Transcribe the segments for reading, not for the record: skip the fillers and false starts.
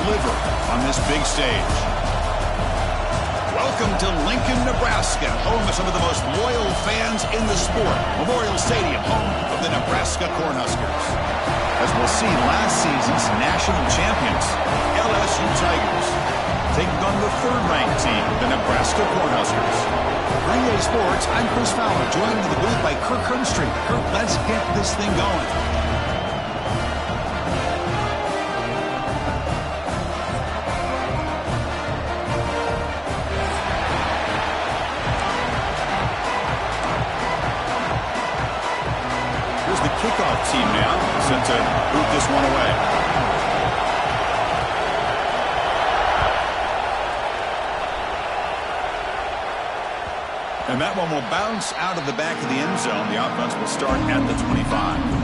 deliver on this big stage. Welcome to Lincoln, Nebraska, home of some of the most loyal fans in the sport. Memorial Stadium, home of the Nebraska Cornhuskers. As we'll see, last season's national champions, LSU Tigers, taking on the third-ranked team, the Nebraska Cornhuskers. For EA Sports, I'm Chris Fowler, joined in the booth by Kirk Herbstreit. Kirk, let's get this thing going. Kickoff team now, set to boot this one away. And that one will bounce out of the back of the end zone. The offense will start at the 25.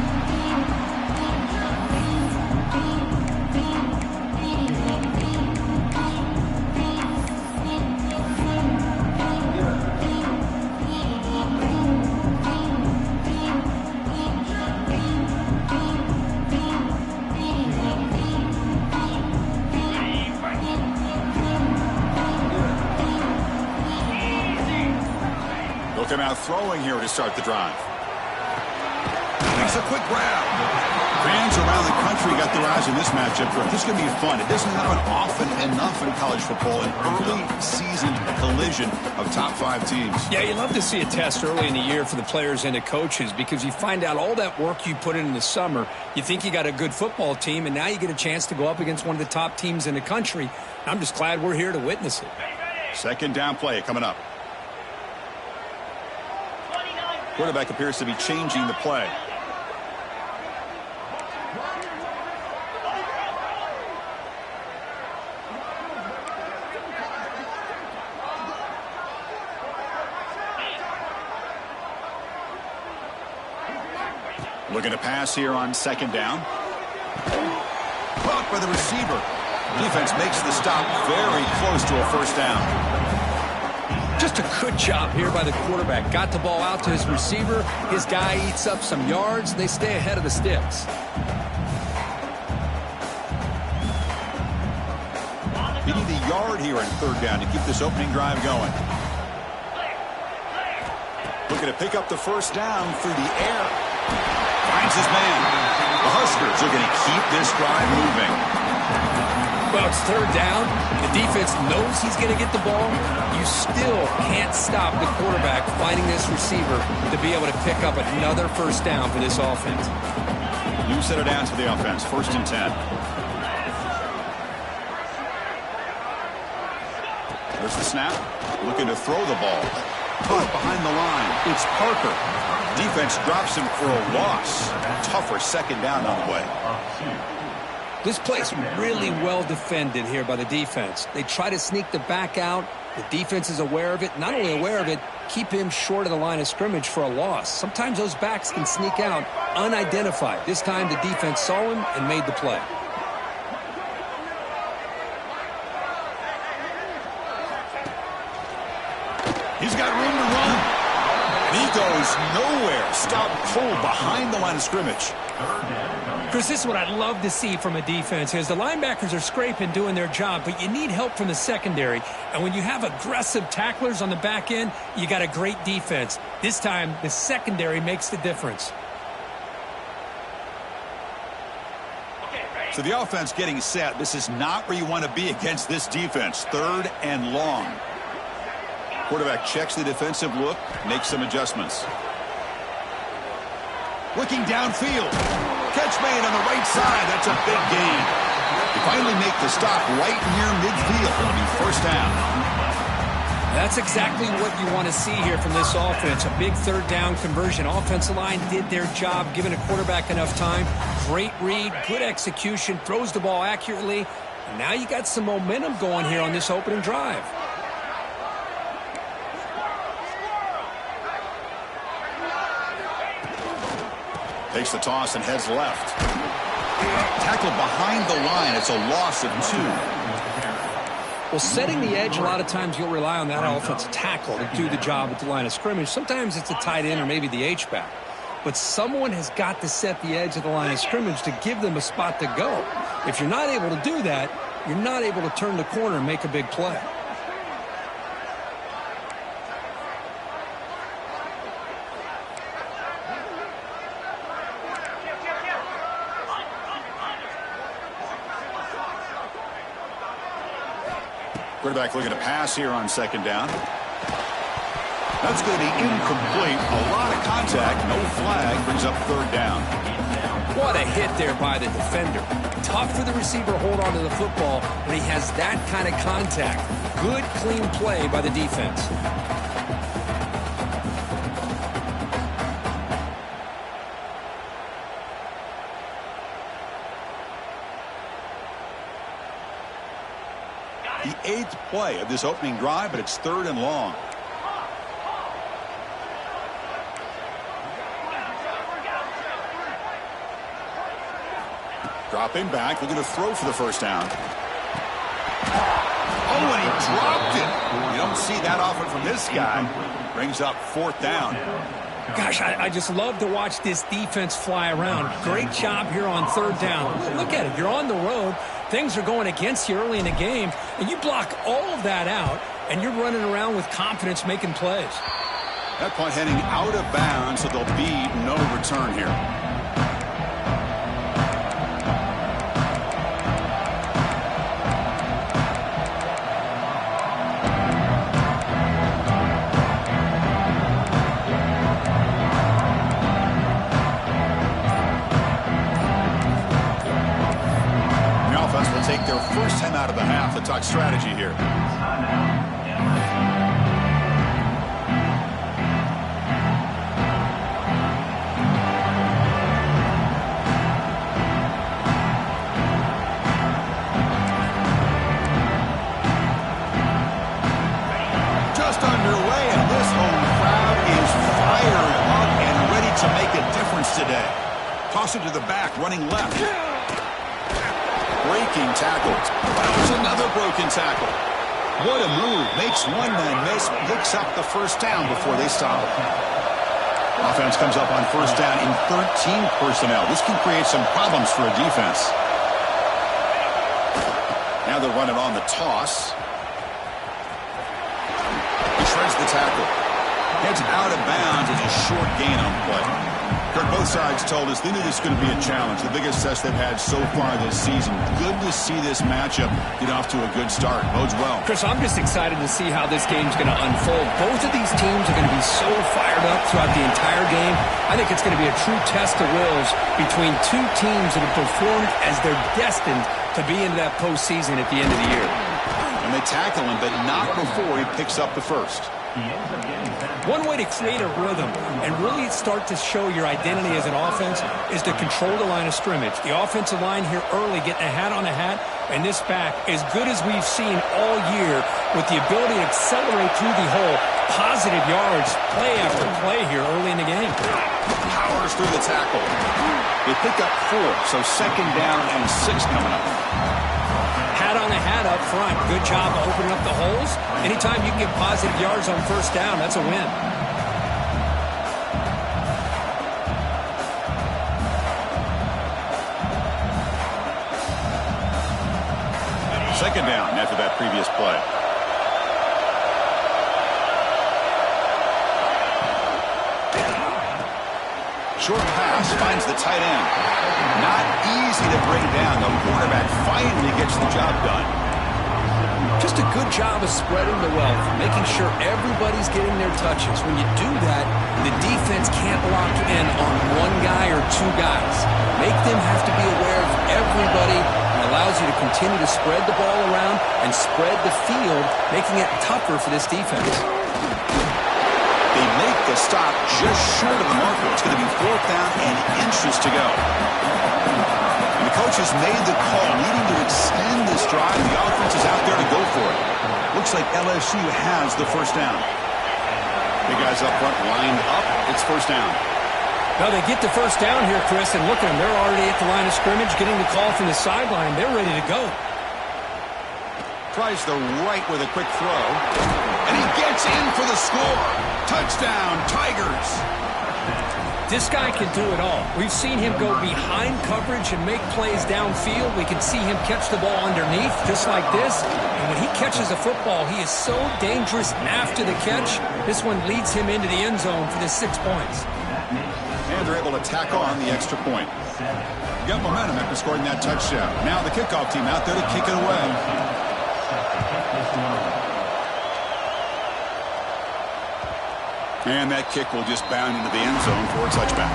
Looking out throwing here to start the drive. Makes a quick grab. Fans around the country got their eyes on this matchup. This is going to be fun. It doesn't happen often enough in college football. An early season collision of top 5 teams. Yeah, you love to see a test early in the year for the players and the coaches because you find out all that work you put in the summer. You think you got a good football team, and now you get a chance to go up against one of the top teams in the country. I'm just glad we're here to witness it. Second down play coming up. Quarterback appears to be changing the play. Looking to pass here on second down. Caught by the receiver. Defense makes the stop very close to a first down. Just a good job here by the quarterback. Got the ball out to his receiver. His guy eats up some yards. They stay ahead of the sticks. You need a yard here on third down to keep this opening drive going. Looking to pick up the first down through the air. Finds his man. The Huskers are going to keep this drive moving. Well, it's third down. The defense knows he's going to get the ball. You still can't stop the quarterback finding this receiver to be able to pick up another first down for this offense. New set of downs for the offense. First and 10. There's the snap. Looking to throw the ball. Caught behind the line. It's Parker. Defense drops him for a loss. Tougher second down on the way. This play's really well defended here by the defense. They try to sneak the back out. The defense is aware of it. Not only aware of it, keep him short of the line of scrimmage for a loss. Sometimes those backs can sneak out unidentified. This time the defense saw him and made the play. He's got room to run. And he goes nowhere. Stop cold behind the line of scrimmage. Chris, this is what I love to see from a defense is the linebackers are scraping, doing their job, but you need help from the secondary. And when you have aggressive tacklers on the back end, you got a great defense. This time, the secondary makes the difference. So the offense getting set. This is not where you want to be against this defense. Third and long. Quarterback checks the defensive look, makes some adjustments. Looking downfield. Catch made on the right side. That's a big gain. They finally make the stop right near midfield. It'll be first down. That's exactly what you want to see here from this offense. A big third down conversion. Offensive line did their job, giving a quarterback enough time. Great read, good execution, throws the ball accurately. And now you got some momentum going here on this opening drive. Takes the toss and heads left. Tackled behind the line. It's a loss of 2. Well, setting the edge, a lot of times you'll rely on that offensive tackle to do the job at the line of scrimmage. Sometimes it's a tight end or maybe the H-back. But someone has got to set the edge of the line of scrimmage to give them a spot to go. If you're not able to do that, you're not able to turn the corner and make a big play. Quarterback looking to pass here on second down. That's going to be incomplete. A lot of contact. No flag. Brings up third down. What a hit there by the defender. Tough for the receiver to hold on to the football when he has that kind of contact. Good, clean play by the defense. The 8th play of this opening drive, but it's third and long. Dropping back, looking to throw for the first down. Oh, and he dropped it. You don't see that often from this guy. Brings up fourth down. Gosh, I just love to watch this defense fly around. Great job here on third down. Look at it. You're on the road. Things are going against you early in the game, and you block all of that out, and you're running around with confidence making plays. That punt heading out of bounds, so there'll be no return here. Take their first time out of the half to talk strategy here. Just underway, and this home crowd is fired up and ready to make a difference today. Toss it to the back, running left. Breaking tackle. That was another broken tackle. What a move. Makes one man miss. Picks up the first down before they stop. Offense comes up on first down in 13 personnel. This can create some problems for a defense. Now they're running on the toss. He shreds the tackle. Heads out of bounds. It's a short gain on the play. Kirk, both sides told us they knew this was going to be a challenge, the biggest test they've had so far this season. Good to see this matchup get off to a good start. Bodes well. Chris, I'm just excited to see how this game's going to unfold. Both of these teams are going to be so fired up throughout the entire game. I think it's going to be a true test of wills between two teams that have performed as they're destined to be into that postseason at the end of the year. And they tackle him, but not before he picks up the first. One way to create a rhythm and really start to show your identity as an offense is to control the line of scrimmage. The offensive line here early getting a hat on a hat, and this back, as good as we've seen all year, with the ability to accelerate through the hole, positive yards, play after play here early in the game. Powers through the tackle. They pick up 4, so second down and 6 coming up. Hat on a hat up front. Good job of opening up the holes. Anytime you can get positive yards on first down, that's a win. Second down after that previous play. Short pass finds the tight end. Not easy to bring down. The quarterback finally gets the job done. Just a good job of spreading the wealth, making sure everybody's getting their touches. When you do that, the defense can't lock in on one guy or two guys. Make them have to be aware of everybody, and allows you to continue to spread the ball around and spread the field, making it tougher for this defense. They make the stop just short of the marker. It's going to be 4th down and inches to go. And the coach has made the call, needing to extend this drive. The offense is out there to go for it. Looks like LSU has the first down. Big guys up front lined up. It's first down. Well, they get the first down here, Chris, and look at them. They're already at the line of scrimmage, getting the call from the sideline. They're ready to go. Tries the right with a quick throw. And he gets in for the score. Touchdown, Tigers. This guy can do it all. We've seen him go behind coverage and make plays downfield. We can see him catch the ball underneath, just like this. And when he catches a football, he is so dangerous after the catch. This one leads him into the end zone for the 6 points. And they're able to tack on the extra point. Got momentum after scoring that touchdown. Now the kickoff team out there to kick it away. And that kick will just bound into the end zone for a touchback.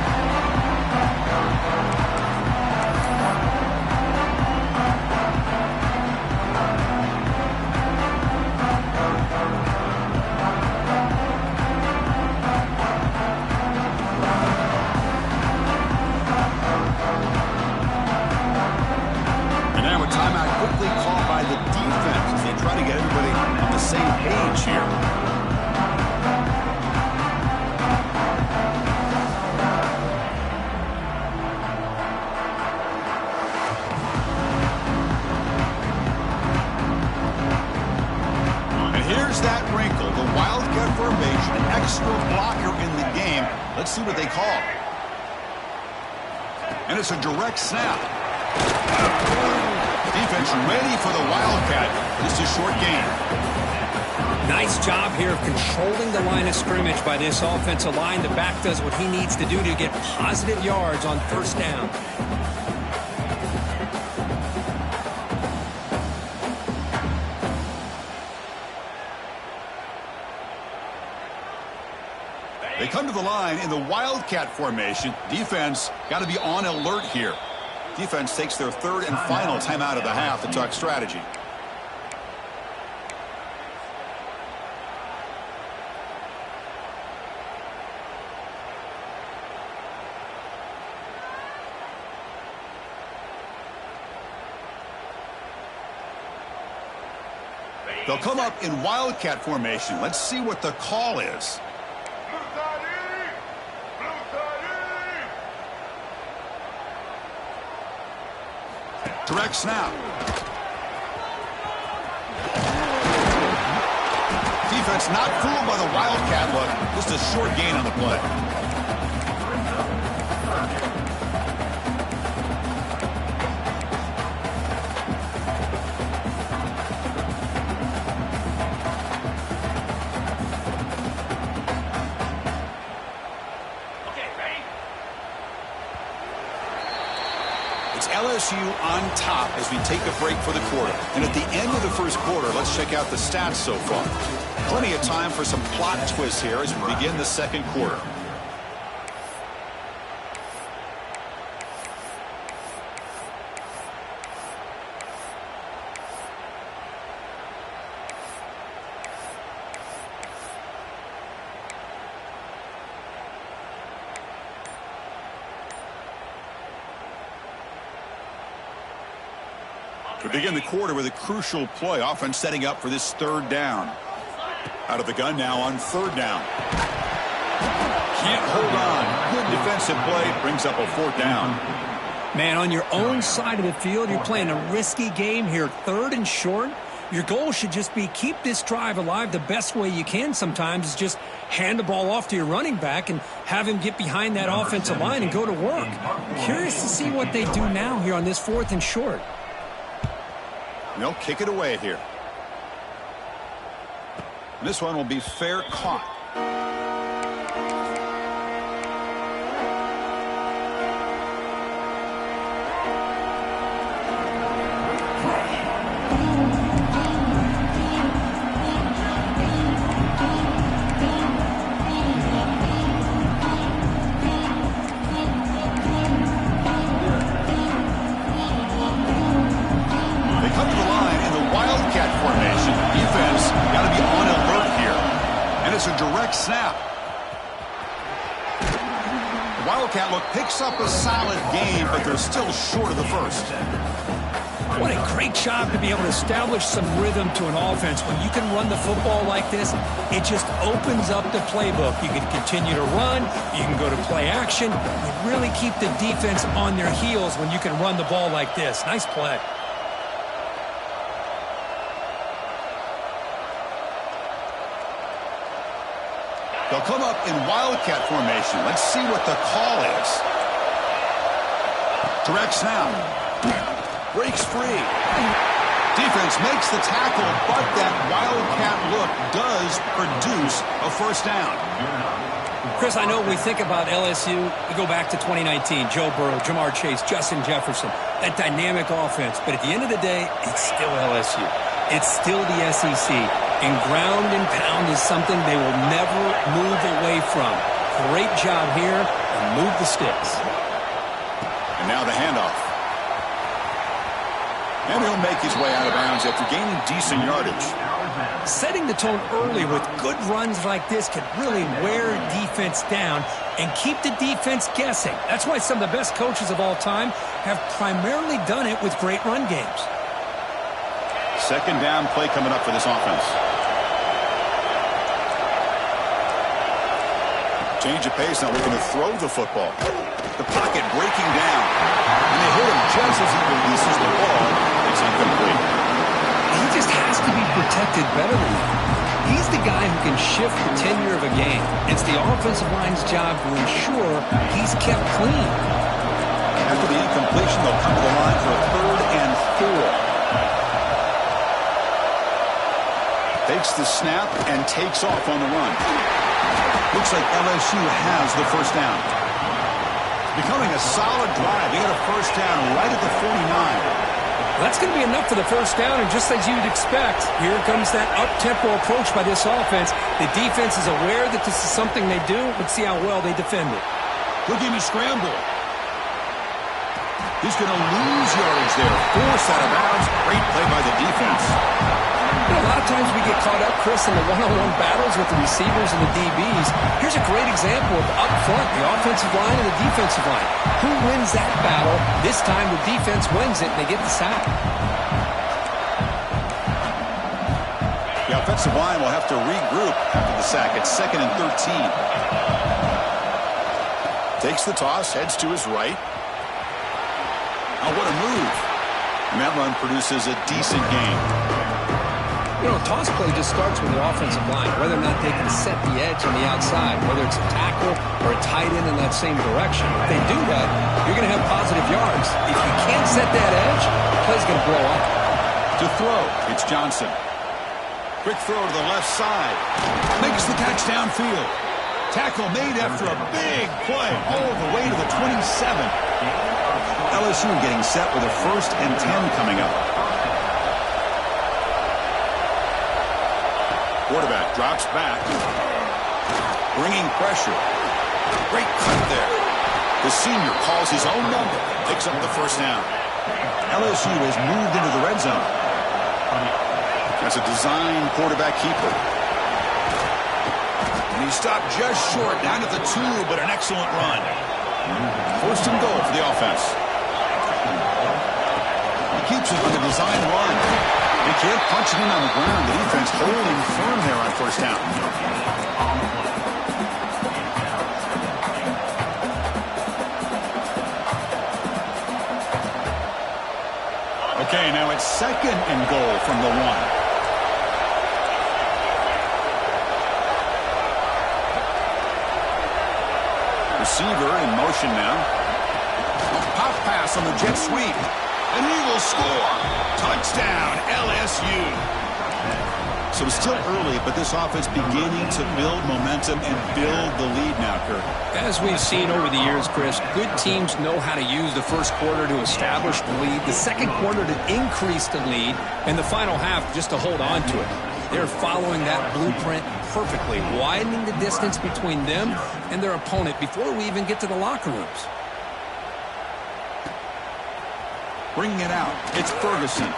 And now a timeout quickly called by the defense as they try to get everybody on the same page here. That wrinkle, the Wildcat formation, extra blocker in the game. Let's see what they call. And it's a direct snap. Defense ready for the Wildcat. This is short gain. Nice job here of controlling the line of scrimmage by this offensive line. The back does what he needs to do to get positive yards on first down. They come to the line in the Wildcat formation. Defense got to be on alert here. Defense takes their third and final timeout of the half to talk strategy. They'll come up in Wildcat formation. Let's see what the call is. Direct snap. Defense not fooled by the Wildcat look. Just a short gain on the play. LSU on top as we take a break for the quarter. And at the end of the first quarter, let's check out the stats so far. Plenty of time for some plot twists here as we begin the second quarter. We begin the quarter with a crucial play. Offense setting up for this third down. Out of the gun now on third down. Can't hold on. Good defensive play. Brings up a fourth down. Man, on your own side of the field, you're playing a risky game here. Third and short. Your goal should just be keep this drive alive the best way you can sometimes is just hand the ball off to your running back and have him get behind that offensive line and go to work. Curious to see what they do now here on this fourth and short. They'll kick it away here. This one will be fair caught. Snap. The Wildcat look picks up a solid game, but they're still short of the first. What a great job to be able to establish some rhythm to an offense. When you can run the football like this, it just opens up the playbook. You can continue to run. You can go to play action. You really keep the defense on their heels when you can run the ball like this. Nice play. They'll come up in wildcat formation. Let's see what the call is. Direct snap. Breaks free. Defense makes the tackle, but that wildcat look does produce a first down. Chris, I know when we think about LSU, we go back to 2019, Joe Burrow, Jamar Chase, Justin Jefferson, that dynamic offense. But at the end of the day, it's still LSU. It's still the SEC. And ground and pound is something they will never move away from. Great job here, and move the sticks. And now the handoff. And he'll make his way out of bounds after gaining decent yardage. Setting the tone early with good runs like this can really wear defense down and keep the defense guessing. That's why some of the best coaches of all time have primarily done it with great run games. Second down play coming up for this offense. Change of pace, now looking to throw the football. The pocket breaking down. And they hit him just as he releases the ball. It's incomplete. He just has to be protected better than that. He's the guy who can shift the tenure of a game. It's the offensive line's job to ensure he's kept clean. After the incompletion, they'll come to the line for a 3rd and 4. Takes the snap and takes off on the run. Looks like LSU has the first down. Becoming a solid drive. They got a first down right at the 49. That's going to be enough for the first down, and just as you'd expect, here comes that up-tempo approach by this offense. The defense is aware that this is something they do. Let's see how well they defend it. Looking to scramble. He's going to lose yardage there. Forced out of bounds. Great play by the defense. You know, a lot of times we get caught up, Chris, in the one-on-one battles with the receivers and the DBs. Here's a great example of up front, the offensive line and the defensive line. Who wins that battle? This time the defense wins it, and they get the sack. The offensive line will have to regroup after the sack. It's 2nd and 13. Takes the toss, heads to his right. Oh, what a move. And that run produces a decent gain. You know, toss play just starts with the offensive line, whether or not they can set the edge on the outside, whether it's a tackle or a tight end in that same direction. If they do that, you're going to have positive yards. If you can't set that edge, the play's going to blow up. To throw, it's Johnson. Quick throw to the left side. Makes the catch downfield. Tackle made after a big play all the way to the 27. LSU getting set with a 1st and 10 coming up. Quarterback drops back. Bringing pressure. Great cut there. The senior calls his own number. Picks up the first down. LSU has moved into the red zone. That's a design quarterback keeper. And he stopped just short, down at the 2, but an excellent run. 1st and goal for the offense. He keeps it on the design run. They can't punch it in on the ground. The defense holding firm there on first down. Okay, now it's 2nd and goal from the 1. Receiver in motion now. Pop pass on the jet sweep. And he will score. Touchdown, LSU. So it's still early, but this offense beginning to build momentum and build the lead now, Kirk. As we've seen over the years, Chris, good teams know how to use the first quarter to establish the lead, the second quarter to increase the lead, and the final half just to hold on to it. They're following that blueprint perfectly, widening the distance between them and their opponent before we even get to the locker rooms. Bringing it out, it's Ferguson.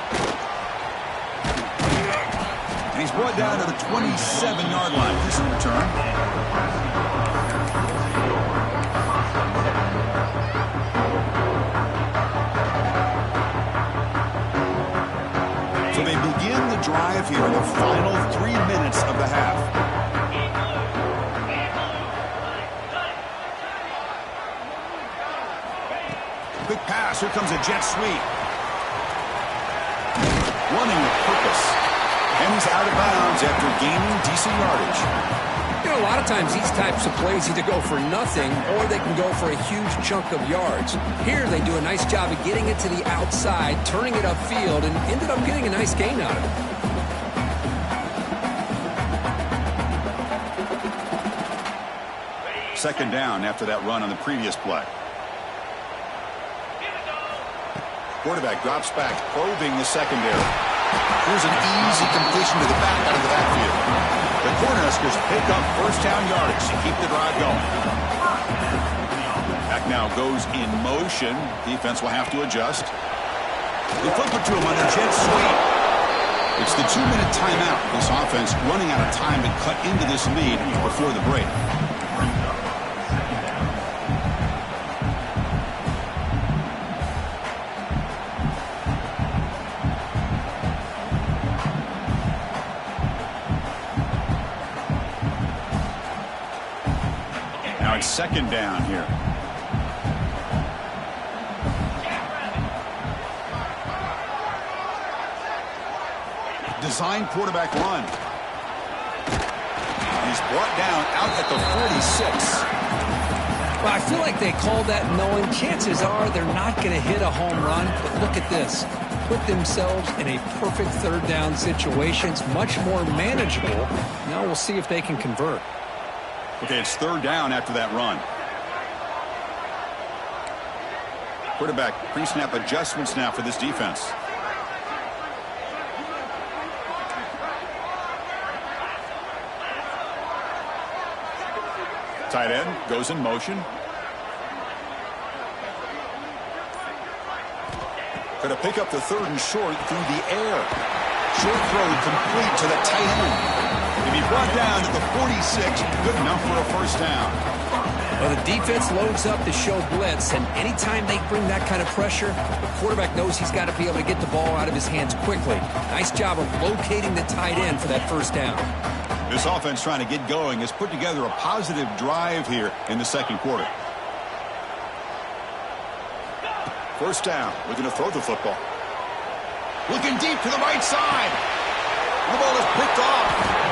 And he's brought down to the 27-yard line. This return. So they begin the drive here in the final 3 minutes of the half. Quick pass. Here comes a jet sweep. Running with purpose. And he's out of bounds after gaining decent yardage. You know, a lot of times these types of plays either go for nothing or they can go for a huge chunk of yards. Here they do a nice job of getting it to the outside, turning it upfield, and ended up getting a nice gain out of it. Second down after that run on the previous play. Quarterback drops back, probing the secondary. Here's an easy completion to the back out of the backfield. The Cornhuskers pick up first down yardage to keep the drive going. Back now goes in motion. Defense will have to adjust. They flip it to him on a jet sweep. It's the 2-minute timeout. This offense running out of time to cut into this lead before the break. Now it's second down here. Design quarterback run. He's brought down out at the 46. Well, I feel like they called that knowing chances are they're not going to hit a home run. But look at this. Put themselves in a perfect third down situation. It's much more manageable. Now we'll see if they can convert. Okay, it's third down after that run. Quarterback pre-snap adjustments now for this defense. Tight end goes in motion. Going to pick up the third and short through the air. Short throw complete to the tight end. He brought down to the 46. Good enough for a first down. Well, the defense loads up to show blitz, and anytime they bring that kind of pressure, the quarterback knows he's got to be able to get the ball out of his hands quickly. Nice job of locating the tight end for that first down. This offense trying to get going has put together a positive drive here in the second quarter. First down. Looking to throw the football. Looking deep to the right side. The ball is picked off.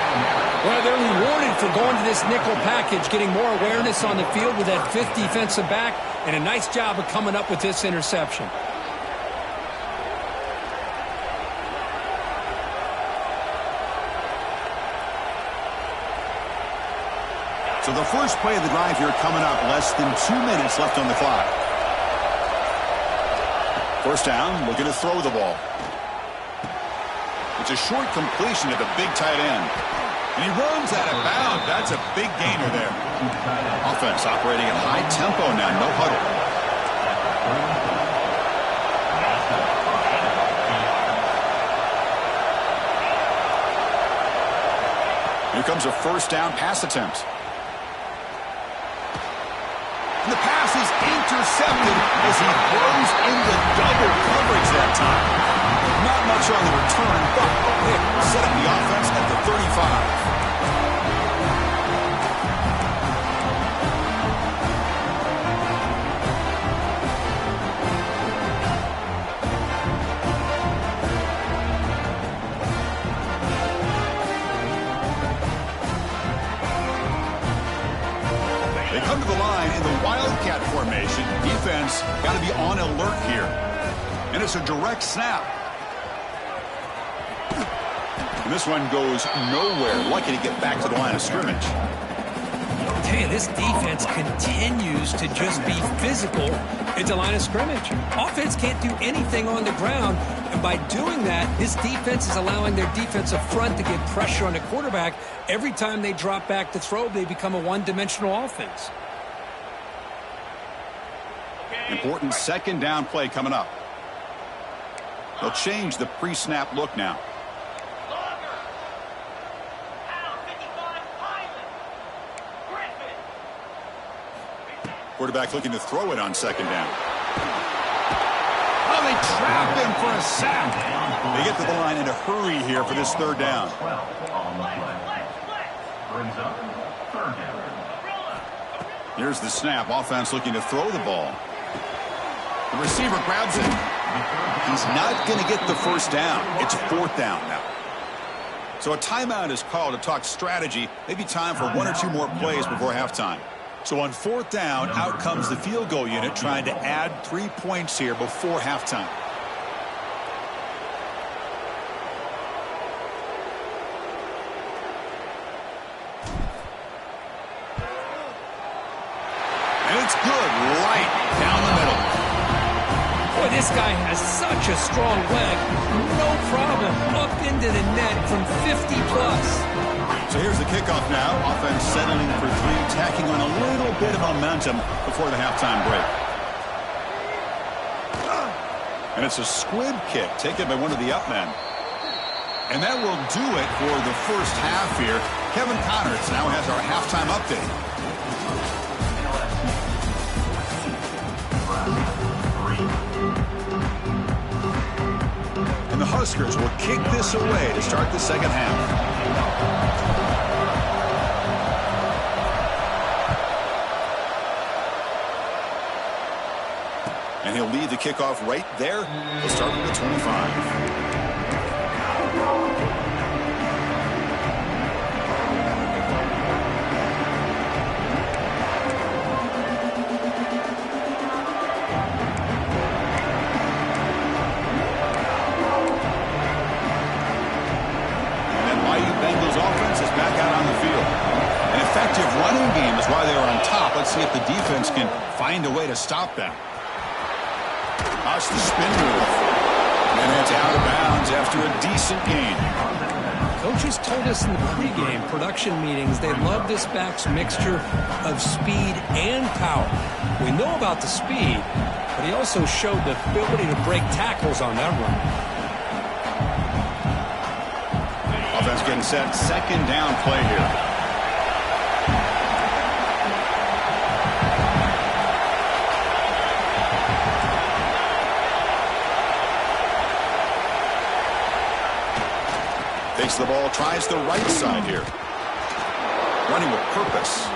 Well, they're rewarded for going to this nickel package, getting more awareness on the field with that fifth defensive back, and a nice job of coming up with this interception. So the first play of the drive here coming up, less than 2 minutes left on the clock. First down, looking to throw the ball. It's a short completion to the big tight end. And he runs out of bounds. That's a big gainer there. Offense operating at high tempo now, no huddle. Here comes a first down pass attempt. And the pass is intercepted as he throws into double coverage that time. Not much on the return, but a pick set up the offense at the 35. They come to the line in the Wildcat formation. Defense got to be on alert here. And it's a direct snap. And this one goes nowhere. Lucky to get back to the line of scrimmage. I tell you, this defense continues to just be physical at the line of scrimmage. Offense can't do anything on the ground, and by doing that, this defense is allowing their defensive front to get pressure on the quarterback. Every time they drop back to throw, they become a one-dimensional offense. Important second down play coming up. They'll change the pre-snap look now. Quarterback looking to throw it on second down. Oh, they trap him for a sack. They get to the line in a hurry here for this third down. Here's the snap. Offense looking to throw the ball. The receiver grabs it. He's not going to get the first down. It's fourth down now. So a timeout is called to talk strategy. Maybe time for 1 or 2 more plays before halftime. So on 4th down, out comes the field goal unit trying to add 3 points here before halftime. And it's good right down the middle. Boy, this guy has such a strong leg. No problem. Up into the net from 50 plus. So here's the kickoff now. Offense settling for 3, tacking on a little bit of momentum before the halftime break. And it's a squib kick taken by one of the up men. And that will do it for the first half here. Kevin Connors now has our halftime update. And the Huskers will kick this away to start the second half. And he'll lead the kickoff right there. He'll start with the 25. Effective running game is why they are on top. Let's see if the defense can find a way to stop them. Watch the spin move. And it's out of bounds after a decent gain. Coaches told us in the pregame production meetings they love this back's mixture of speed and power. We know about the speed, but he also showed the ability to break tackles on that run. Offense getting set. Second down play here. Takes the ball, tries the right side here. Running with purpose.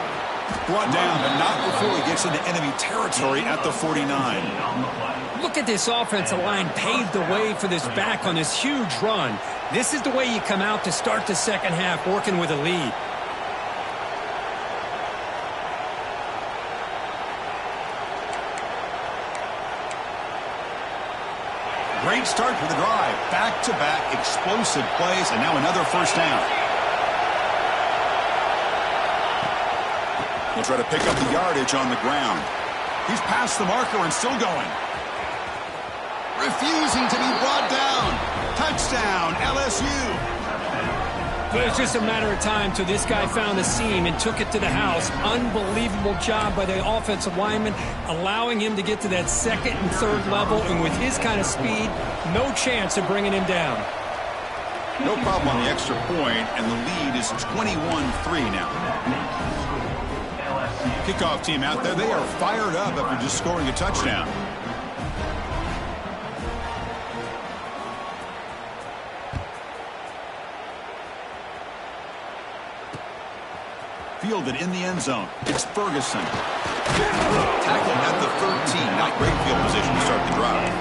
Brought down, but not before he gets into enemy territory at the 49. Look at this offensive line paved the way for this back on this huge run. This is the way you come out to start the second half, working with a lead. Great start for the drive. Back-to-back explosive plays, and now another first down. He'll try to pick up the yardage on the ground. He's past the marker and still going. Refusing to be brought down. Touchdown, LSU. But it's just a matter of time till this guy found the seam and took it to the house. Unbelievable job by the offensive lineman, allowing him to get to that second and third level. And with his kind of speed, no chance of bringing him down. No problem on the extra point, and the lead is 21-3 now. Kickoff team out there, they are fired up after just scoring a touchdown. Fielded in the end zone. It's Ferguson. Tackled at the 13. Not great field position to start the drive.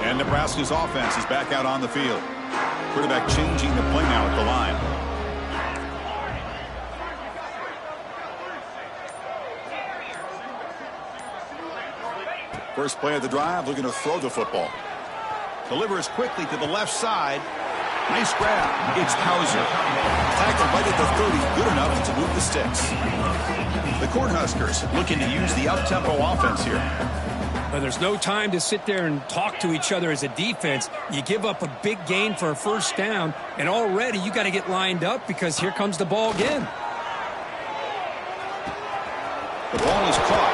And Nebraska's offense is back out on the field. Quarterback changing the play now at the line. First play of the drive, looking to throw the football. Delivers quickly to the left side. Nice grab. It's Hauser. Tackled right at the 30. Good enough to move the sticks. The Cornhuskers looking to use the up-tempo offense here. Well, there's no time to sit there and talk to each other as a defense. You give up a big gain for a first down, and already you got to get lined up because here comes the ball again. The ball is caught.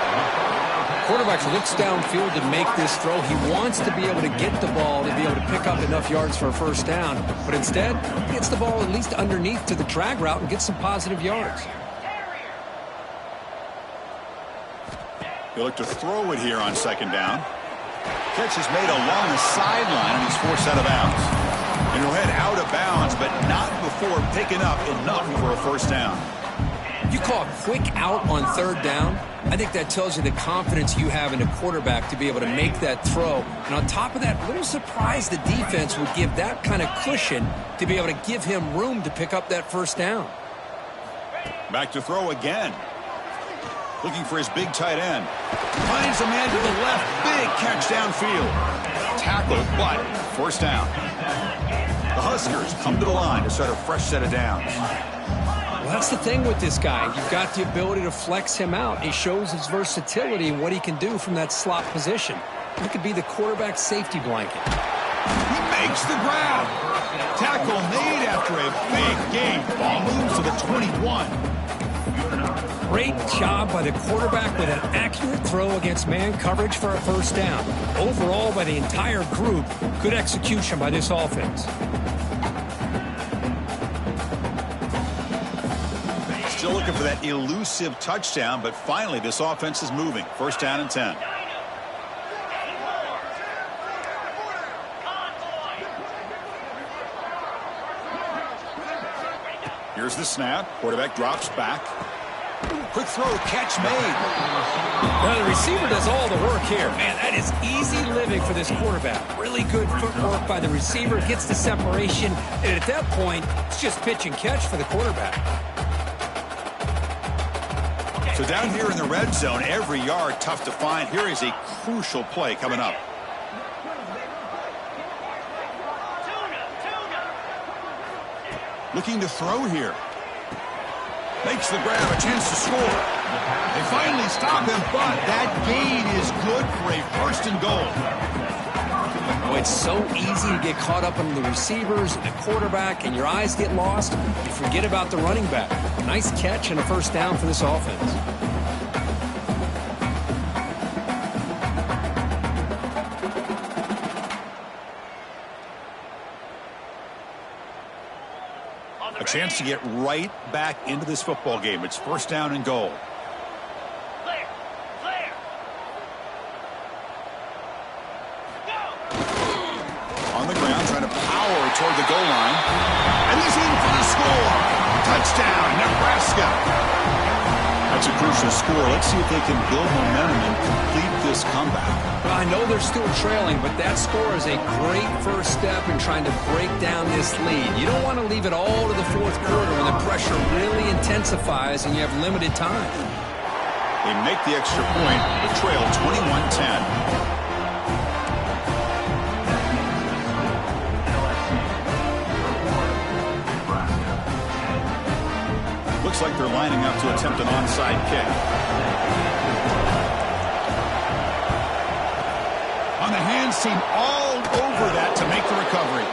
Quarterback looks downfield to make this throw. He wants to be able to get the ball to be able to pick up enough yards for a first down. But instead, he gets the ball at least underneath to the drag route and gets some positive yards. He'll look to throw it here on second down. Catch is made along the sideline, and he's forced out of bounds. And he'll head out of bounds, but not before picking up enough for a first down. If you call a quick out on third down, I think that tells you the confidence you have in a quarterback to be able to make that throw. And on top of that, a little surprised the defense would give that kind of cushion to be able to give him room to pick up that first down. Back to throw again. Looking for his big tight end. Finds a man to the left. Big catch downfield. Tackle, but first down. The Huskers come to the line to start a fresh set of downs. Well, that's the thing with this guy. You've got the ability to flex him out. He shows his versatility and what he can do from that slot position. He could be the quarterback safety blanket. He makes the grab. Tackle made after a big gain. Ball moves to the 21. Great job by the quarterback with an accurate throw against man coverage for a first down. Overall, by the entire group, good execution by this offense. Still looking for that elusive touchdown, but finally this offense is moving. First down and 10. Here's the snap. Quarterback drops back. Quick throw, catch made. Well, the receiver does all the work here. Man, that is easy living for this quarterback. Really good footwork by the receiver. Gets the separation. And at that point, it's just pitch and catch for the quarterback. So down here in the red zone, every yard tough to find. Here is a crucial play coming up. Looking to throw here. Makes the grab, a chance to score. They finally stop him, but that gain is good for a first and goal. Oh, it's so easy to get caught up on the receivers and the quarterback, and your eyes get lost. You forget about the running back. Nice catch and a first down for this offense. A chance to get right back into this football game. It's first down and goal. Clear. On the ground, trying to power toward the goal line. And he's in for the score. Touchdown, Nebraska. That's a crucial score. Let's see if they can build momentum and complete this comeback. Well, I know they're still trailing, but that score is a great first step in trying to break down this lead. You don't want to leave it all to the fourth quarter when the pressure really intensifies and you have limited time. They make the extra point. The trail 21-10. Looks like they're lining up to attempt an onside kick. On the hands team all over that to make the recovery.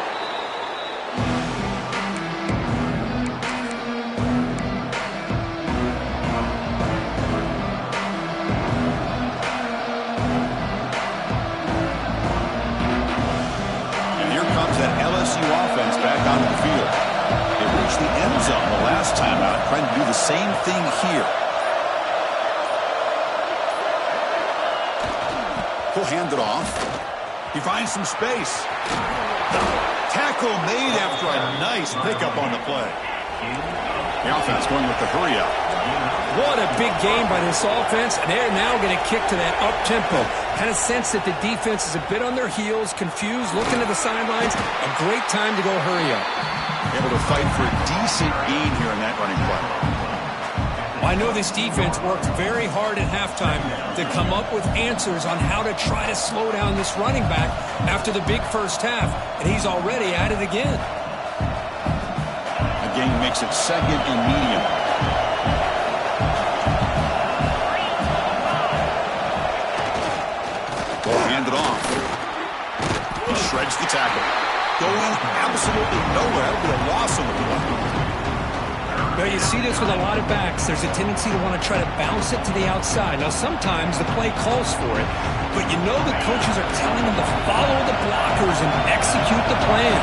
And here comes that LSU offense back onto the field. They reached the end zone the last time out, trying to do the same thing here. He'll hand it off. He finds some space. Tackle made after a nice pickup on the play. The offense going with the hurry up. What a big game by this offense, and they're now going to kick to that up-tempo. Kind of sense that the defense is a bit on their heels, confused, looking at the sidelines. A great time to go hurry up. Able to fight for a decent gain here in that running play. I know this defense worked very hard at halftime to come up with answers on how to try to slow down this running back after the big first half, and he's already at it again. A gain makes it second and medium. Ball handed off. He shreds the tackle. Going absolutely nowhere. That'll be a loss on the play. Well, you see this with a lot of backs. There's a tendency to want to try to bounce it to the outside. Now, sometimes the play calls for it, but you know the coaches are telling them to follow the blockers and execute the plan.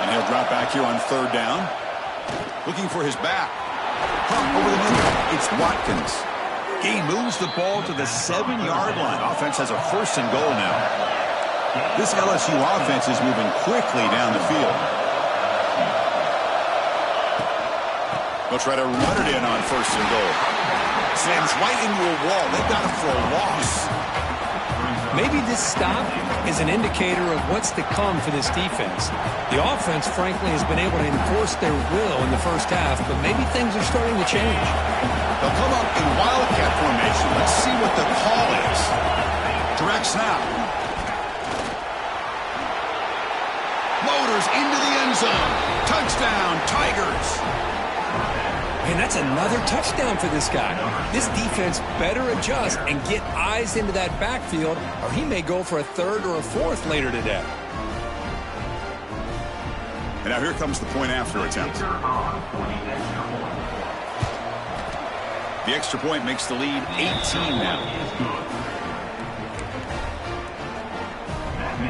And he'll drop back here on third down. Looking for his back. Pump over the middle. It's Watkins. Gain moves the ball to the 7-yard line. Offense has a 1st and goal now. This LSU offense is moving quickly down the field. They'll try to run it in on 1st and goal. Slams right into a wall. They've got it for a loss. Maybe this stop is an indicator of what's to come for this defense. The offense, frankly, has been able to enforce their will in the first half, but maybe things are starting to change. They'll come up in wildcat formation. Let's see what the call is. Direct snap. Motors into the end zone. Touchdown, Tigers. And that's another touchdown for this guy. This defense better adjust and get eyes into that backfield, or he may go for a 3rd or a 4th later today. And now here comes the point after attempt. The extra point makes the lead 18 now.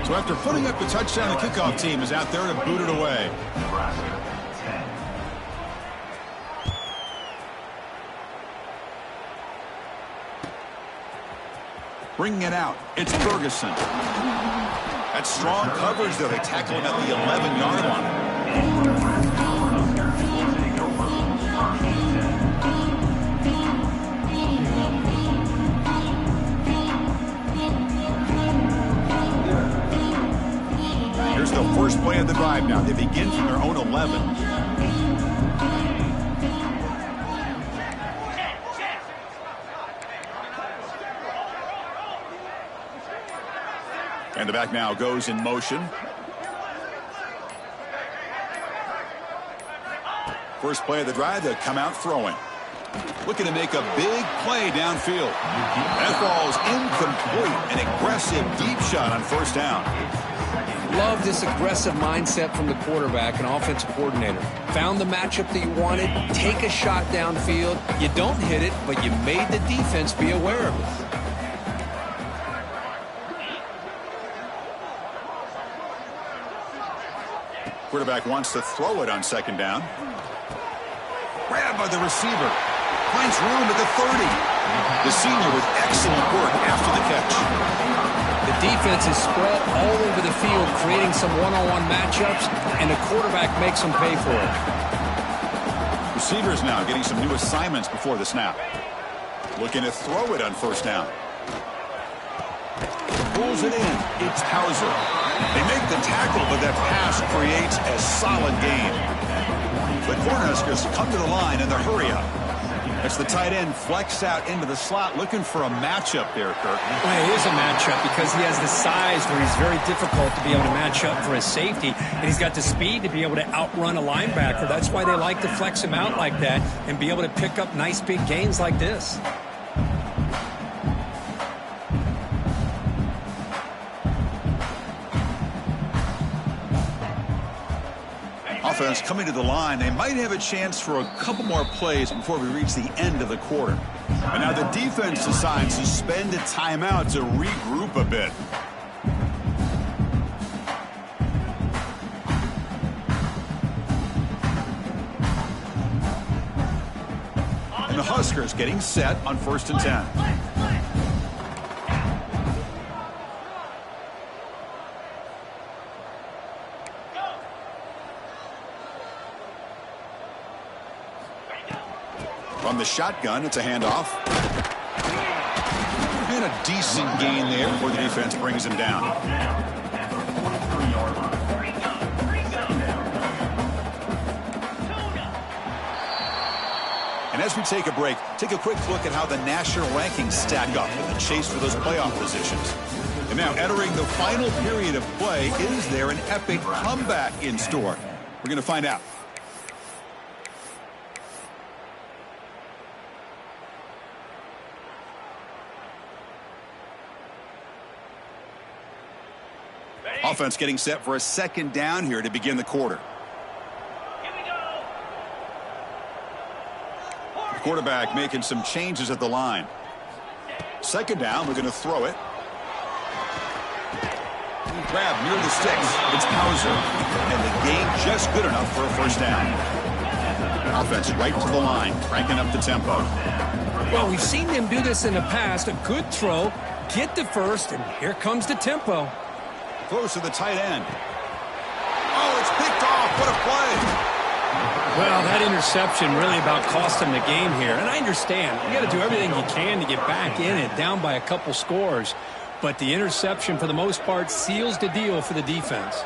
So after putting up the touchdown, the kickoff team is out there to boot it away. Bringing it out, it's Ferguson. That's strong coverage, though. They tackle him at the 11-yard line. Here's the first play of the drive now. They begin from their own 11. And the back now goes in motion. First play of the drive, they'll come out throwing. Looking to make a big play downfield. That ball's incomplete. An aggressive deep shot on 1st down. Love this aggressive mindset from the quarterback and offensive coordinator. Found the matchup that you wanted, take a shot downfield. You don't hit it, but you made the defense be aware of it. Quarterback wants to throw it on 2nd down. Grabbed by the receiver. Finds room at the 30. The senior with excellent work after the catch. The defense is spread all over the field, creating some one-on-one matchups, and the quarterback makes them pay for it. Receivers now getting some new assignments before the snap. Looking to throw it on 1st down. Pulls it in. It's Hauser. They make the tackle, but that pass creates a solid gain. The Cornhuskers come to the line in the hurry-up. As the tight end flexed out into the slot, looking for a matchup there, Kirk. Well, it is a matchup because he has the size where he's very difficult to be able to match up for his safety, and he's got the speed to be able to outrun a linebacker. That's why they like to flex him out like that and be able to pick up nice big gains like this. Offense coming to the line. They might have a chance for a couple more plays before we reach the end of the quarter. And now the defense decides to spend a timeout to regroup a bit. And the Huskers getting set on 1st and 10. From the shotgun, it's a handoff. And a decent gain there before the defense brings him down. And as we take a break, take a quick look at how the national rankings stack up in the chase for those playoff positions. And now entering the final period of play, is there an epic comeback in store? We're going to find out. Offense getting set for a 2nd down here to begin the quarter. Here we go. The quarterback making some changes at the line. 2nd down, we're going to throw it. Grab near the sticks. It's Hauser. And the gain just good enough for a 1st down. Offense right to the line, cranking up the tempo. Well, we've seen them do this in the past. A good throw, get the first, and here comes the tempo. Close to the tight end. Oh, it's picked off. What a play. Well, that interception really about cost him the game here. And I understand. You got to do everything you can to get back in it, down by a couple scores. But the interception, for the most part, seals the deal for the defense.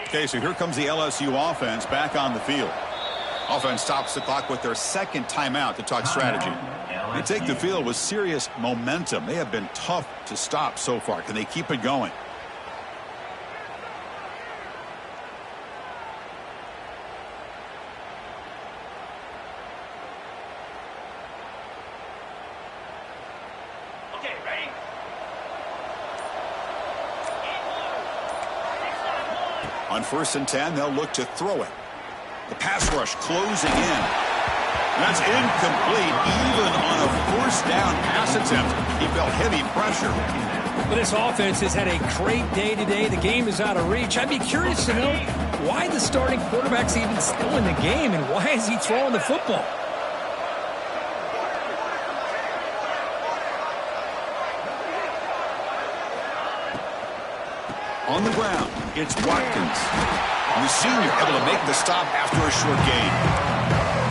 Okay, so here comes the LSU offense back on the field. Offense stops the clock with their second timeout to talk strategy. They take the field with serious momentum. They have been tough to stop so far. Can they keep it going? Okay, ready? On 1st and 10, they'll look to throw it. The pass rush closing in. That's incomplete, even on a 1st down pass attempt. He felt heavy pressure. But this offense has had a great day today. The game is out of reach. I'd be curious to know why the starting quarterback's even still in the game, and why is he throwing the football? On the ground, it's Watkins. The senior able to make the stop after a short gain.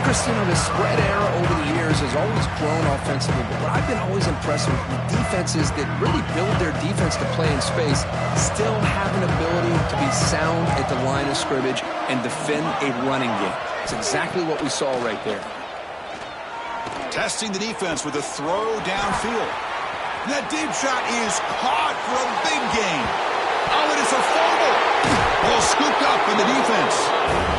Chris, you know, the spread era over the years has always grown offensively, but what I've been always impressed with defenses that really build their defense to play in space still have an ability to be sound at the line of scrimmage and defend a running game. It's exactly what we saw right there. Testing the defense with a throw downfield. That deep shot is caught for a big gain. Oh, and it's a fumble. Ball scooped up in the defense.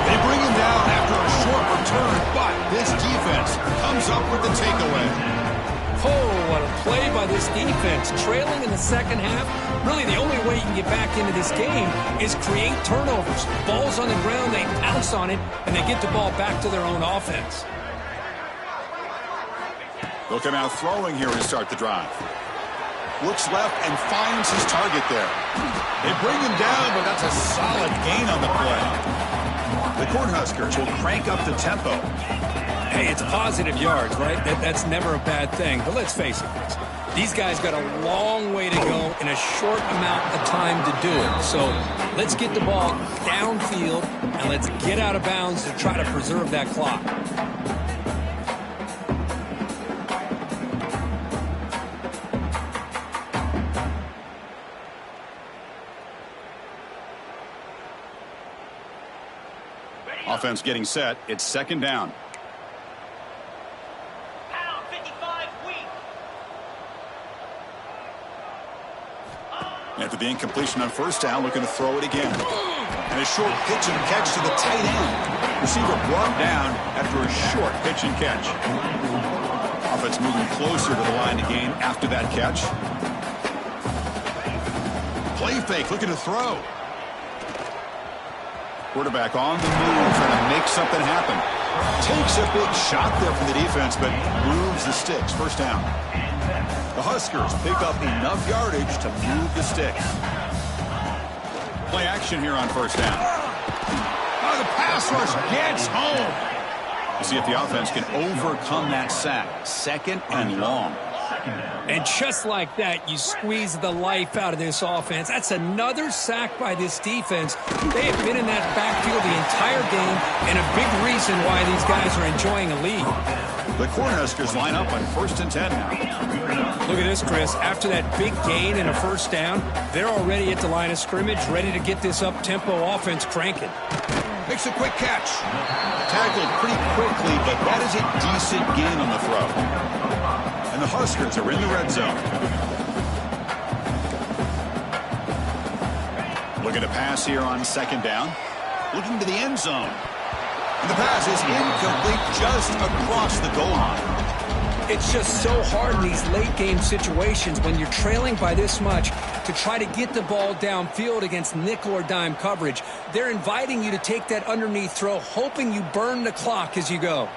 They bring him down after a short return, but this defense comes up with the takeaway. Oh, what a play by this defense. Trailing in the second half, really the only way you can get back into this game is create turnovers. Ball's on the ground, they pounce on it, and they get the ball back to their own offense. They'll come out throwing here to start the drive. Looks left and finds his target there. They bring him down, but that's a solid gain on the play. The Cornhuskers will crank up the tempo. Hey, it's positive yards, right? That's never a bad thing. But let's face it, guys. These guys got a long way to go in a short amount of time to do it. So let's get the ball downfield and let's get out of bounds to try to preserve that clock. Offense getting set. It's second down. Pound 55 weak. After the incompletion on 1st down, looking to throw it again. And a short pitch and catch to the tight end. Receiver brought down after a short pitch and catch. Offense moving closer to the line to gain after that catch. Play fake, looking to throw. Quarterback on the move, trying to make something happen. Takes a big shot there from the defense, but moves the sticks. 1st down. The Huskers pick up enough yardage to move the sticks. Play action here on 1st down. Oh, the pass rush gets home. We'll see if the offense can overcome that sack. 2nd and long. And just like that, you squeeze the life out of this offense. That's another sack by this defense. They have been in that backfield the entire game, and a big reason why these guys are enjoying a lead. The Cornhuskers line up on 1st and 10 now. Look at this, Chris. After that big gain and a 1st down, they're already at the line of scrimmage, ready to get this up-tempo offense cranking. Makes a quick catch. Tackled pretty quickly, but that is a decent gain on the throw. And the Huskers are in the red zone. Looking to pass here on 2nd down. Looking to the end zone. And the pass is incomplete just across the goal line. It's just so hard in these late game situations when you're trailing by this much to try to get the ball downfield against nickel or dime coverage. They're inviting you to take that underneath throw, hoping you burn the clock as you go.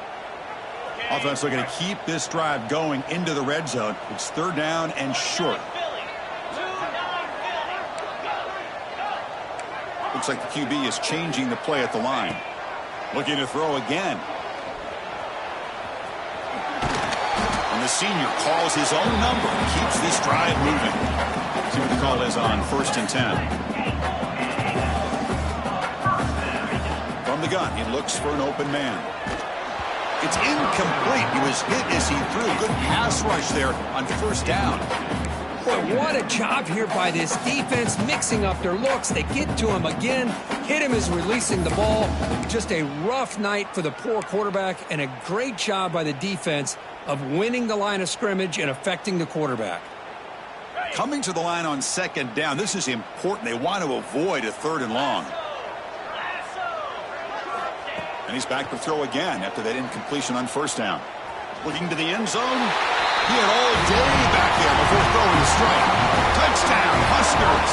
Offense looking to keep this drive going into the red zone. It's 3rd down and short. Looks like the QB is changing the play at the line. Looking to throw again. And the senior calls his own number and keeps this drive moving. See what the call is on 1st and 10. From the gun, he looks for an open man. It's incomplete. He was hit as he threw a good pass rush there on 1st down. Boy, what a job here by this defense, mixing up their looks. They get to him again, hit him as releasing the ball. Just a rough night for the poor quarterback, and a great job by the defense of winning the line of scrimmage and affecting the quarterback. Coming to the line on 2nd down, this is important. They want to avoid a 3rd and long. And he's back to throw again after that incompletion on 1st down. Looking to the end zone. He had all day back there before throwing the strike. Touchdown, Huskers.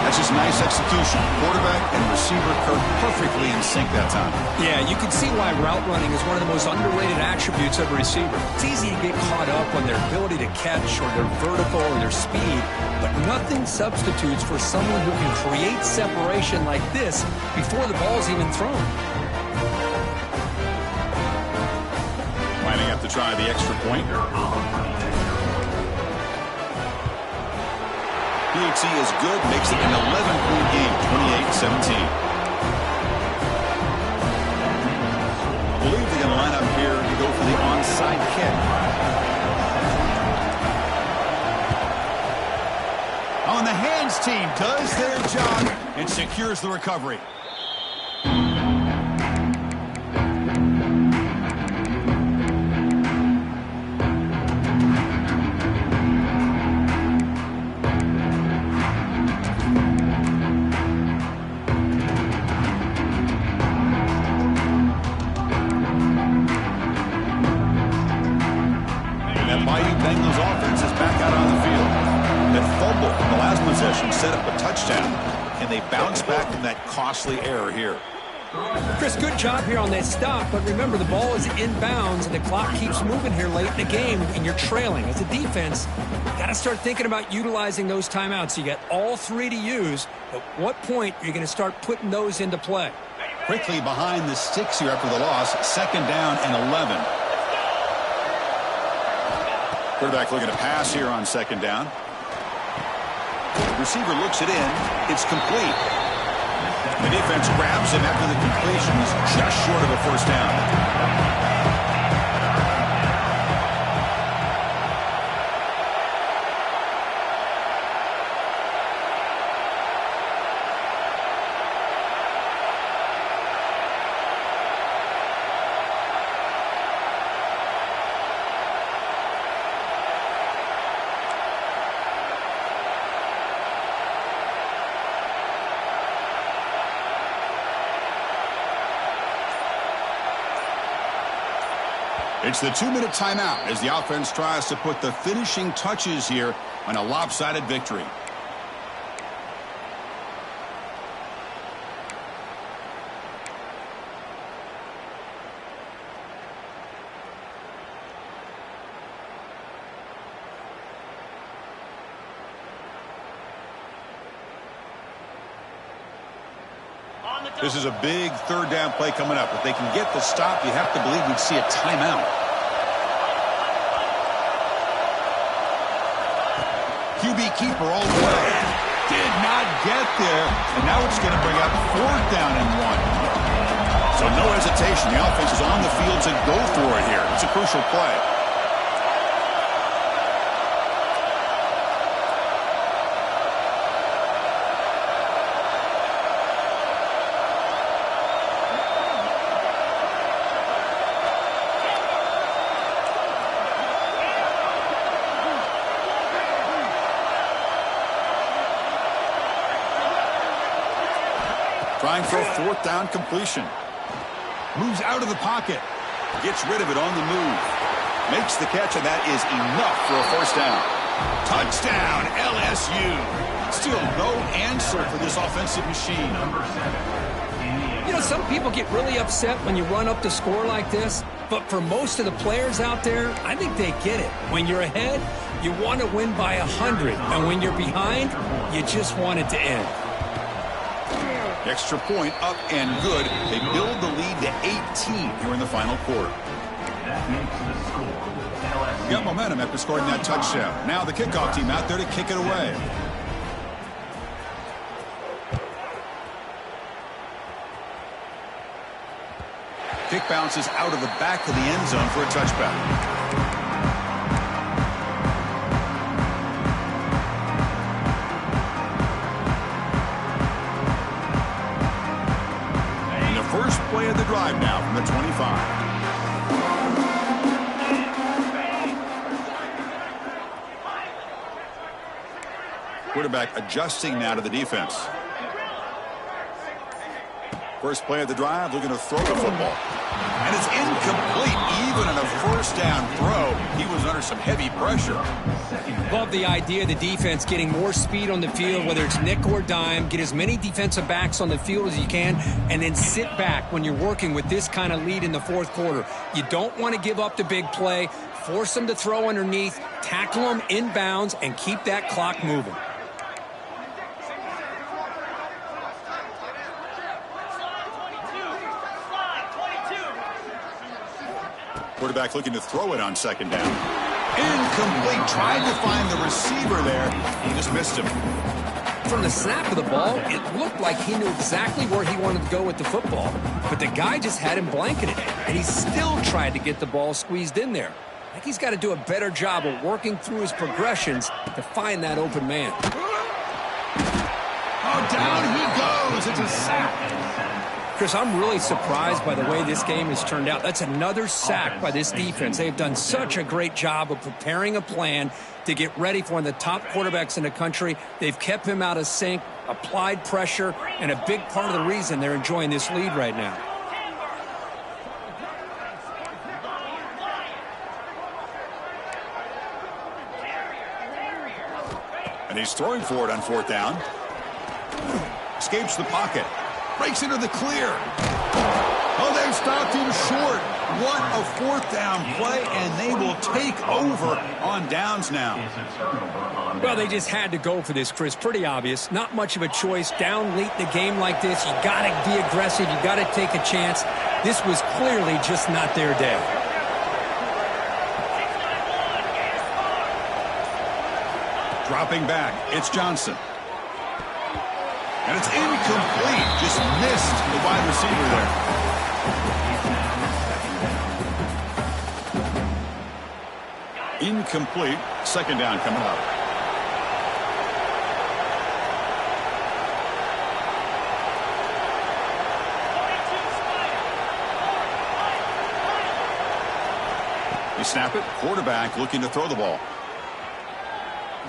That's just nice execution. Quarterback and receiver Kirk perfectly in sync that time. Yeah, you can see why route running is one of the most underrated attributes of a receiver. It's easy to get caught up on their ability to catch or their vertical or their speed, but nothing substitutes for someone who can create separation like this before the ball's even thrown. Lining up to try the extra point. PHC is good, makes it an 11-point game, 28-17. I believe they're going to line up here to go for the onside kick. On the hands team does their job and secures the recovery. Set up a touchdown. Can they bounce back from that costly error here? Chris, good job here on that stop, but remember the ball is inbounds and the clock keeps moving here late in the game and you're trailing. As a defense, you got to start thinking about utilizing those timeouts. You got all 3 to use. At what point are you going to start putting those into play? Quickly behind the sticks here after the loss. 2nd down and 11. Quarterback looking to pass here on 2nd down. Receiver looks it in. It's complete. The defense grabs him after the completion. He's just short of a 1st down. It's the 2-minute timeout as the offense tries to put the finishing touches here on a lopsided victory. This is a big 3rd down play coming up. If they can get the stop, you have to believe we'd see a timeout. QB keeper all the way. Did not get there. And now it's going to bring up 4th down and 1. So no hesitation. The offense is on the field to go for it here. It's a crucial play. Trying for a 4th down completion. Moves out of the pocket. Gets rid of it on the move. Makes the catch, and that is enough for a 1st down. Touchdown, LSU. Still no answer for this offensive machine. You know, some people get really upset when you run up the score like this, but for most of the players out there, I think they get it. When you're ahead, you want to win by 100, and when you're behind, you just want it to end. Extra point up and good. They build the lead to 18 here in the final quarter. Got momentum after scoring that touchdown. Now the kickoff team out there to kick it away. Kick bounces out of the back of the end zone for a touchback. First play of the drive now from the 25. Quarterback adjusting now to the defense. First play of the drive, looking to throw the football. And it's incomplete. Even in a first down throw, he was under some heavy pressure. Love the idea of the defense getting more speed on the field, whether it's nickel or dime. Get as many defensive backs on the field as you can, and then sit back when you're working with this kind of lead in the fourth quarter. You don't want to give up the big play. Force them to throw underneath, tackle them inbounds, and keep that clock moving. Quarterback looking to throw it on second down. Incomplete. Tried to find the receiver there. He just missed him. From the snap of the ball, it looked like he knew exactly where he wanted to go with the football. But the guy just had him blanketed, and he still tried to get the ball squeezed in there. I think he's got to do a better job of working through his progressions to find that open man. Oh, down he goes. It's a sack. Chris, I'm really surprised by the way this game has turned out. That's another sack by this defense. They've done such a great job of preparing a plan to get ready for one of the top quarterbacks in the country. They've kept him out of sync, applied pressure, and a big part of the reason they're enjoying this lead right now. And he's throwing for it on fourth down. Escapes the pocket. Breaks into the clear. Oh, they've stopped him short. What a fourth down play, and they will take over on downs now. Well, they just had to go for this, Chris. Pretty obvious. Not much of a choice. Down late in the game like this, you got to be aggressive. You got to take a chance. This was clearly just not their day. Dropping back, it's Johnson. And it's incomplete. Just missed the wide receiver there. Incomplete. Second down coming up. They snap it. Quarterback looking to throw the ball.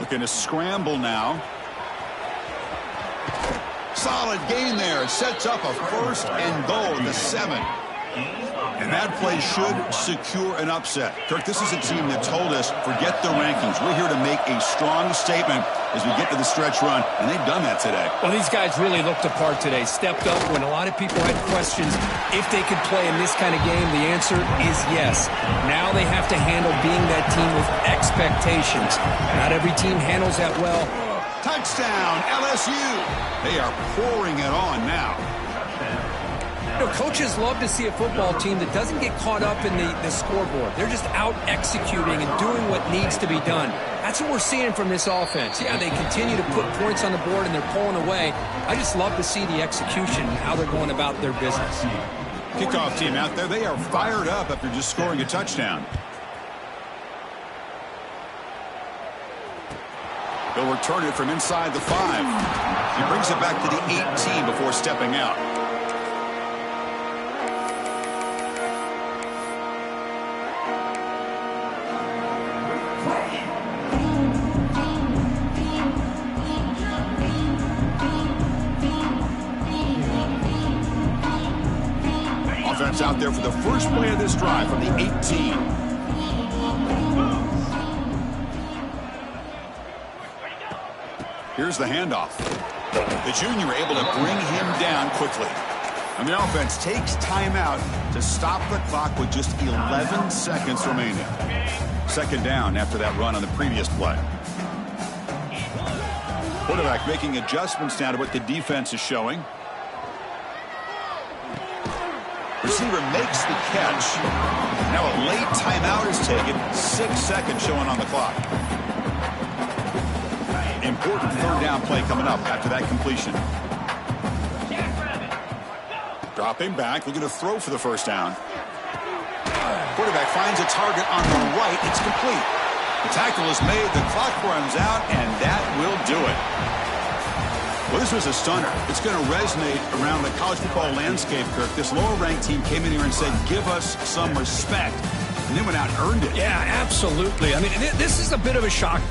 Looking to scramble now. Solid gain there. Sets up a first and goal at the 7. And that play should secure an upset. Kirk, this is a team that told us, forget the rankings. We're here to make a strong statement as we get to the stretch run, and they've done that today. Well, these guys really looked apart today. Stepped up when a lot of people had questions if they could play in this kind of game. The answer is yes. Now they have to handle being that team with expectations. Not every team handles that well. Touchdown, LSU. They are pouring it on now. You know, coaches love to see a football team that doesn't get caught up in the scoreboard. They're just out executing and doing what needs to be done. That's what we're seeing from this offense. Yeah, they continue to put points on the board and they're pulling away. I just love to see the execution and how they're going about their business. Kickoff team out there, they are fired up after just scoring a touchdown. They'll return it from inside the 5. He brings it back to the 18 before stepping out. Offense out there for the first play of this drive from the 18. Here's the handoff. The junior able to bring him down quickly. And the offense takes timeout to stop the clock with just 11 seconds remaining. Second down after that run on the previous play. Quarterback making adjustments now to what the defense is showing. Receiver makes the catch. Now a late timeout is taken. 6 seconds showing on the clock. Important third down play coming up after that completion. Dropping back, looking to throw for the first down. Quarterback finds a target on the right. It's complete. The tackle is made. The clock runs out, and that will do it. Well, this was a stunner. It's going to resonate around the college football landscape, Kirk. This lower-ranked team came in here and said, give us some respect. And they went out and earned it. Yeah, absolutely. I mean, this is a bit of a shock